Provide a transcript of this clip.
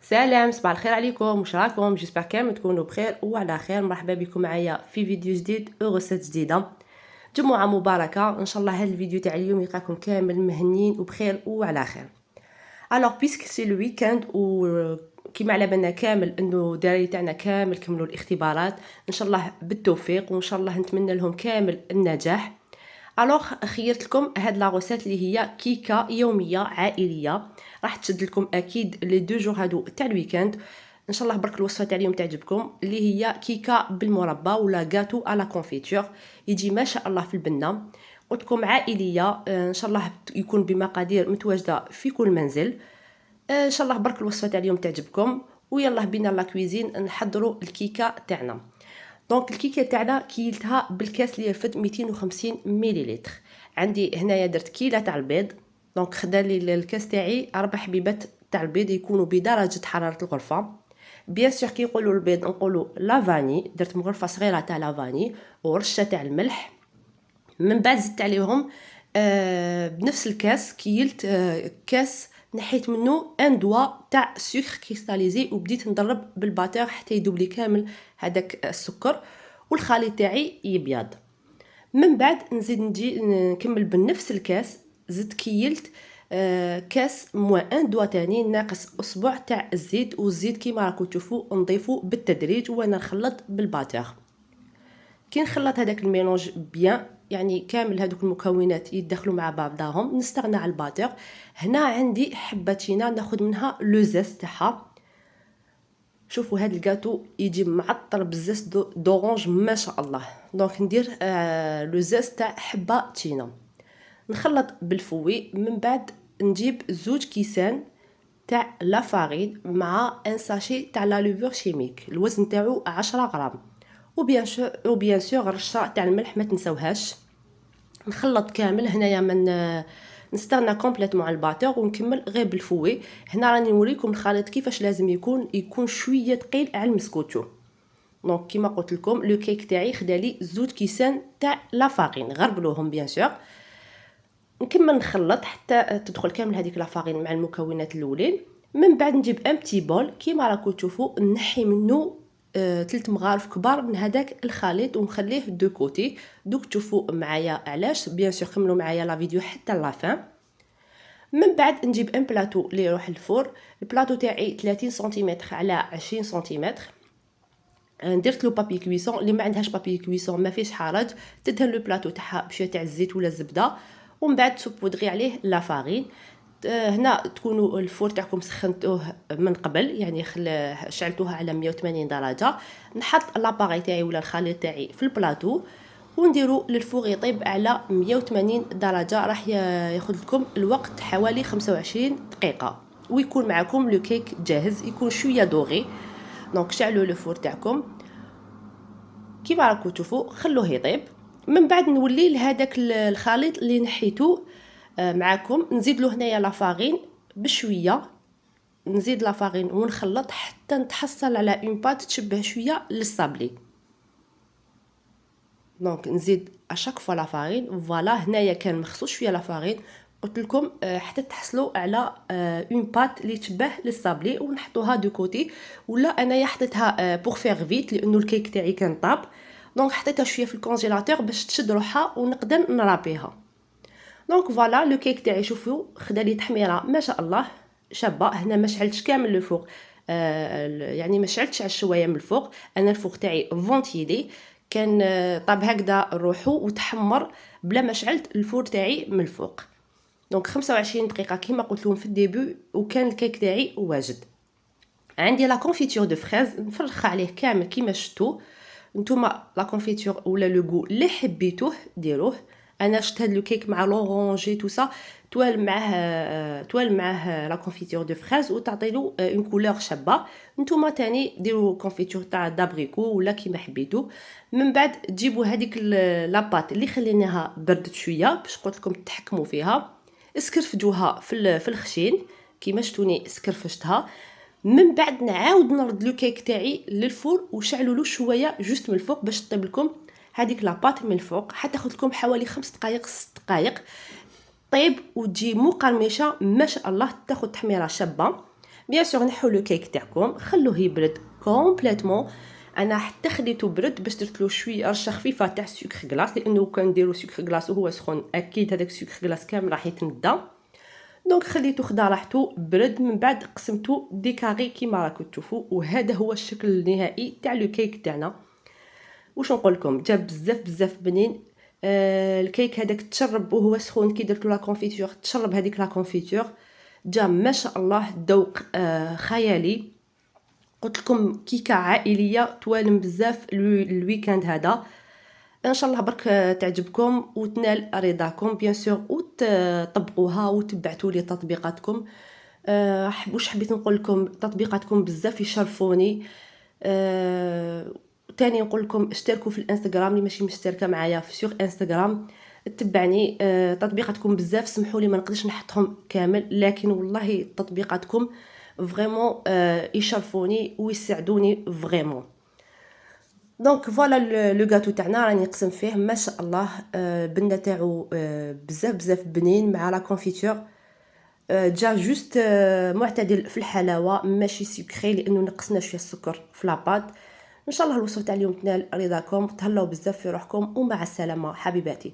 سلام، صباح الخير عليكم. واش راكم؟ جيسبر كامل تكونوا بخير وعلى خير. مرحبا بكم معايا في فيديو جديد وغسات جديده. جمعه مباركه ان شاء الله. هذا الفيديو تاع اليوم يلقاكم كامل مهنيين وبخير وعلى خير. الوغ بيسك سي لو ويكاند و كيما على بالنا كامل انه الدراري تاعنا كامل كملوا الاختبارات ان شاء الله بالتوفيق، وان شاء الله نتمنى لهم كامل النجاح. الوغ خيرت لكم هاد لا غوسيت اللي هي كيكه يوميه عائليه، راح تشد لكم اكيد لي دو جور هادو تاع الويكاند. ان شاء الله برك الوصفه تاع اليوم تعجبكم، اللي هي كيكه بالمربى ولا غاتو على كونفيتور. يجي ما شاء الله في البنه. قلت لكم عائليه، ان شاء الله يكون بمقادير متواجده في كل منزل. ان شاء الله برك الوصفه تاع اليوم تعجبكم. ويلا بينا لا كويزين نحضروا الكيكه تاعنا. دونك الكيكه تاعنا كيلتها بالكاس اللي رفد 250 مليلتر. عندي هنايا درت كيله تاع البيض. دونك خدا لي الكاس تاعي 4 حبيبات تاع البيض يكونوا بدرجه حراره الغرفه. بيان سور كي يقولوا البيض نقولوا لافاني، درت مغرفه صغيره تاع لافاني ورشه تاع الملح. من بعد زدت عليهم بنفس الكاس كيلت كاس، نحيت منه ان دوا تاع سكر كريستاليزي وبديت نضرب بالباتور حتى يذوب لي كامل هذاك السكر والخليط تاعي يبيض. من بعد نزيد نجي نكمل بنفس الكاس. زدت كيلت كاس موان ان دوا تاني ناقص اصبع تاع الزيت، والزيت كيما راكم تشوفوا نضيفو بالتدريج وانا نخلط بالباتور. كي نخلط هذاك الميلونج بيان، يعني كامل هذوك المكونات يدخلوا مع بعضهم، نستغنى على الباتور. هنا عندي حباتينا ناخذ منها لو زيست تاعها. شوفوا هذا الجاتو يجي معطر بالزيست دورانج ما شاء الله. دونك ندير لو زيست تاع حبه تينا، نخلط بالفوي. من بعد نجيب زوج كيسان تاع لا فارين مع ان ساشي تاع لا لوفور شيميك، الوزن تاعو 10 غرام. وبيان سور رشه تاع الملح ما تنسوهاش. نخلط كامل. هنايا من نستغنى كومبليتمون على الباتور ونكمل غير بالفوي. هنا راني نوريكم الخليط كيفاش لازم يكون شويه ثقيل على المسكوتو. دونك كيما قلت لكم لو كيك تاعي خدالي زوج كيسان تاع لا فارين، غربلوهم بيان سور. نكمل نخلط حتى تدخل كامل هذيك لا فارين مع المكونات الاولين. من بعد نجيب ان بتي بول كيما راكم تشوفوا، نحي منه 3 مغارف كبار من هذاك الخليط ونخليه دو كوتي. دوك تشوفوا معايا علاش. بيان سور كملوا معايا لا فيديو حتى لافان. من بعد نجيب ان بلاطو اللي يروح الفور. البلاطو تاعي 30 سنتيمتر على 20 سنتيمتر. درت له بابي كويسون. اللي ما عندهاش بابي كويسون ما فيش حرج، تدهن لو بلاطو تاعها بشويه تاع الزيت ولا الزبده، ومن بعد تبودغي عليه لا فارين. هنا تكونوا الفور تاعكم سخنتوه من قبل، يعني شعلتوها على 180 درجه. نحط لاباري تاعي ولا الخليط تاعي في البلاطو ونديرو للفور يطيب على 180 درجه. راح ياخذ لكم الوقت حوالي 25 دقيقه ويكون معكم لو كيك جاهز، يكون شويه دوغي. دونك شعلوا لو فور تاعكم كيما راكم تشوفوا، خلوه يطيب. من بعد نولي لهداك الخليط اللي نحيتوه معاكم، نزيد له هنايا لا فارين بشويه. نزيد لا فارين ونخلط حتى نتحصل على اون بات تشبه شويه للصابلي. دونك نزيد اشاك فوا لا فارين. فوالا هنايا كان مخصوص شويه لا فارين، قلت لكم حتى تحصلوا على اون بات اللي تشبه للصابلي، ونحطوها دو كوتي. ولا انايا حطيتها بور فيغ فيت لانه الكيك تاعي كان طاب. دونك حطيتها شويه في الكونجيلاتور باش تشد روحها ونقدر نرابيها. دونك فوالا لو كيك تاعي شوفوا خدالي تحميره ما شاء الله شابه. هنا ما شعلتش كامل لو فوق، يعني ما شعلتش على الشوايه من الفوق. انا الفوق تاعي فونتيلي كان طاب هكذا روحو وتحمر بلا ما شعلت الفور تاعي من الفوق. دونك 25 دقيقه كيما قلت لكم في الديبي، وكان الكيك تاعي واجد. عندي لا كونفيتور دو فريز نفرخ عليه كامل كيما شفتوا نتوما. لا كونفيتور ولا لو غو اللي حبيتوه ديروه. انا شفت هاد لو كيك مع لورانجي تو سا توال معاه لا كونفيتور دو فريز وتعطيلو اون كولور شابه. نتوما تاني ديروا كونفيتور تاع دابريكو ولا كيما حبيتو. من بعد تجيبوا هذيك لاباط اللي خليناها بردت شويه باش قلت لكم تحكموا فيها، اسكرفجوها في الخشين كيما شفتوني سكرفشتها. من بعد نعاود نرد لو كيك تاعي للفور وشعلوا له شويه جوست من الفوق باش تطيب لكم هذيك لاباط من الفوق. حتاخذ لكم حوالي 5 دقائق 6 دقائق طيب وتجي مقرمشه ما شاء الله، تاخذ تحميره شابه. بيان سور نحوا لو كيك تاعكم، خلوه يبرد كومبليتوم. انا حتى خليته برد باش درت له شويه رشه خفيفه تاع سكر غلاس، لانه كان نديرو سكر غلاس وهو سخون اكيد هذاك السكر غلاس كامل راح يتندى. دونك خليته خدا راحته برد، من بعد قسمته ديكاري كيما راكم تشوفوا، وهذا هو الشكل النهائي تاع لو كيك تاعنا. واش نقول لكم، جا بزاف بزاف بنين. الكيك هذاك تشرب وهو سخون، كي درت له لا كونفيتور تشرب هذيك لا كونفيتور، جا ما شاء الله ذوق خيالي. قلت لكم كيكه عائليه توالم بزاف الويكاند هذا. ان شاء الله برك تعجبكم وتنال رضاكم بيان سور، وتطبقوها وتبعتوا لي تطبيقاتكم. واش حبيت نقول لكم، تطبيقاتكم بزاف يشرفوني. تاني نقول لكم اشتركوا في الانستغرام اللي ماشي مشتركه معايا في سوغ انستغرام، تبعني. تطبيقاتكم بزاف، سمحوا لي ما نقدرش نحطهم كامل، لكن والله تطبيقاتكم فريمون يشرفوني ويسعدوني فريمون. دونك فوالا لو غاتو تاعنا راني نقسم فيه ما شاء الله. بنه تاعو بزاف بزاف بنين مع لا كونفيتور. جا جوست معتدل في الحلاوه، ماشي سكري لانه نقصنا شويه السكر في لاباط. ان شاء الله الوصفه تاع اليوم تنال رضاكم، تهلاو بزاف في روحكم ومع السلامه حبيباتي.